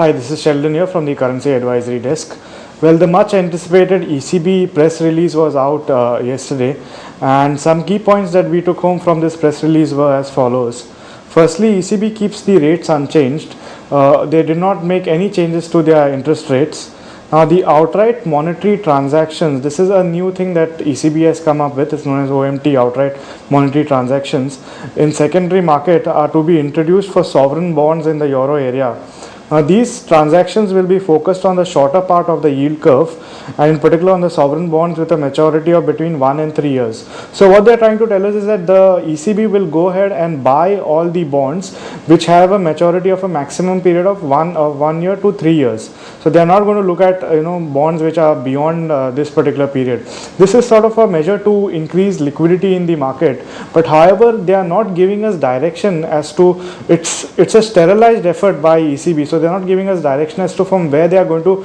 Hi, this is Sheldon here from the Currency Advisory Desk. Well, the much anticipated ECB press release was out yesterday, and some key points that we took home from this press release were as follows. Firstly, ECB keeps the rates unchanged. They did not make any changes to their interest rates. Now, the outright monetary transactions, this is a new thing that ECB has come up with. It's known as OMT, outright monetary transactions, in secondary market are to be introduced for sovereign bonds in the euro area. These transactions will be focused on the shorter part of the yield curve, and in particular on the sovereign bonds with a maturity of between 1 and 3 years. So what they're trying to tell us is that the ECB will go ahead and buy all the bonds which have a maturity of a maximum period of 1 year to 3 years. So they're not going to look at bonds which are beyond this particular period. This is sort of a measure to increase liquidity in the market, but however they are not giving us direction as to it's a sterilized effort by ECB. So they're not giving us direction as to from where they are going to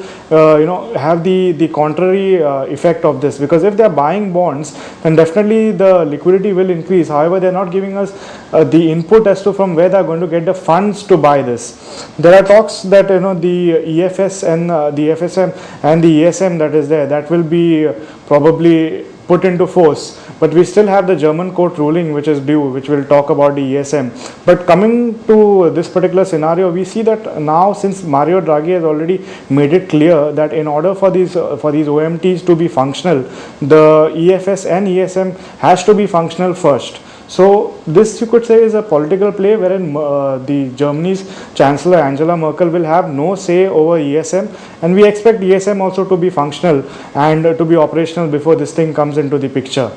have the contrary effect of this, because if they are buying bonds, then definitely the liquidity will increase. However, they are not giving us the input as to from where they are going to get the funds to buy this. There are talks that the EFS and the FSM and the ESM that is there, that will be probably put into force, but we still have the German court ruling which is due, which will talk about the ESM. But coming to this particular scenario, we see that now, since Mario Draghi has already made it clear that in order for these OMTs to be functional, the EFS and ESM has to be functional first. So this, you could say, is a political play wherein the Germany's Chancellor Angela Merkel will have no say over ESM, and we expect ESM also to be functional and to be operational before this thing comes into the picture.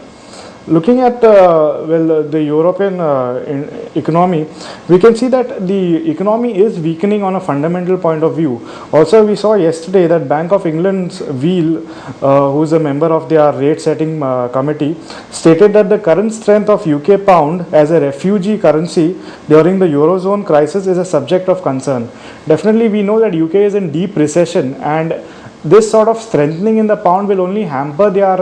Looking at the European economy, we can see that the economy is weakening on a fundamental point of view. Also, we saw yesterday that Bank of England's Wheel, who is a member of their rate setting committee, stated that the current strength of UK pound as a refugee currency during the Eurozone crisis is a subject of concern. Definitely, we know that UK is in deep recession, and this sort of strengthening in the pound will only hamper their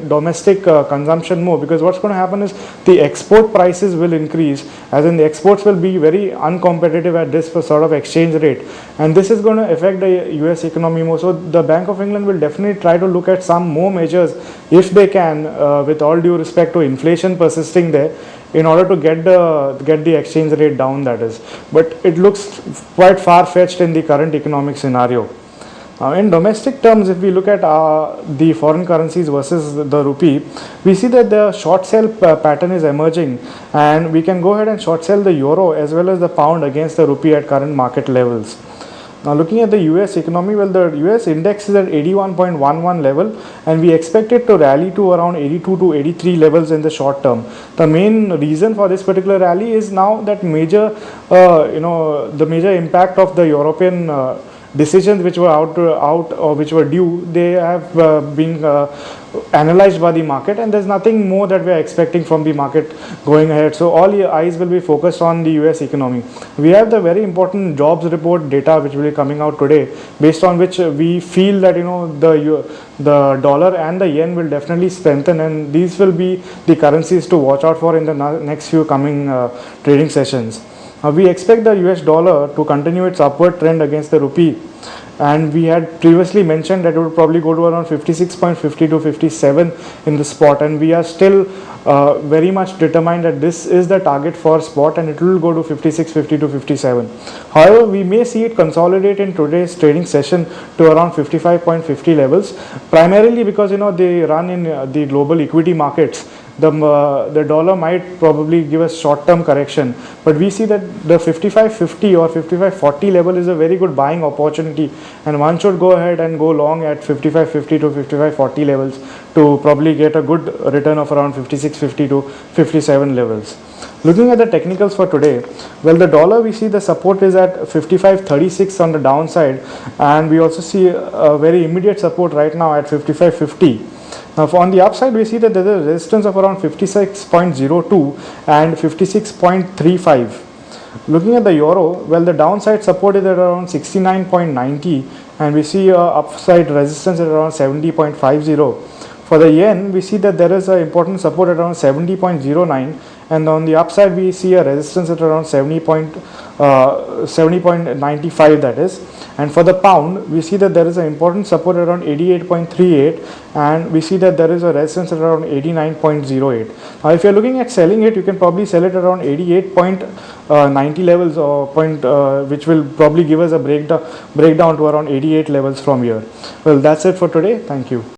domestic consumption more, because what's going to happen is the export prices will increase, as in the exports will be very uncompetitive at this sort of exchange rate, and this is going to affect the US economy more. So the Bank of England will definitely try to look at some more measures if they can, with all due respect to inflation persisting there, in order to get the exchange rate down, that is. But it looks quite far-fetched in the current economic scenario. In domestic terms, if we look at the foreign currencies versus the rupee, we see that the short sell pattern is emerging, and we can go ahead and short sell the euro as well as the pound against the rupee at current market levels. Now, looking at the US economy, well, the US index is at 81.11 level, and we expect it to rally to around 82 to 83 levels in the short term. The main reason for this particular rally is now that the major impact of the European decisions which were out or which were due, they have been analyzed by the market, and there's nothing more that we are expecting from the market going ahead. So all your eyes will be focused on the US economy. We have the very important jobs report data which will be coming out today, based on which we feel that the dollar and the yen will definitely strengthen, and these will be the currencies to watch out for in the next few coming trading sessions. We expect the US dollar to continue its upward trend against the rupee, and we had previously mentioned that it would probably go to around 56.50 to 57 in the spot, and we are still very much determined that this is the target for spot, and it will go to 56.50 to 57. However, we may see it consolidate in today's trading session to around 55.50 levels, primarily because they run in the global equity markets. The dollar might probably give a short-term correction, but we see that the 55.50 or 55.40 level is a very good buying opportunity, and one should go ahead and go long at 55.50 to 55.40 levels to probably get a good return of around 56.50 to 57 levels. Looking at the technicals for today, well, the dollar, we see the support is at 55.36 on the downside, and we also see a very immediate support right now at 55.50. Now, on the upside, we see that there is a resistance of around 56.02 and 56.35. Looking at the euro, well, the downside support is at around 69.90, and we see a upside resistance at around 70.50. For the yen, we see that there is an important support at around 70.09, and on the upside we see a resistance at around 70.95, that is. And for the pound, we see that there is an important support around 88.38, and we see that there is a resistance at around 89.08. Now if you are looking at selling it, you can probably sell it around 88.90 levels, or which will probably give us a breakdown to around 88 levels from here. Well, that's it for today. Thank you.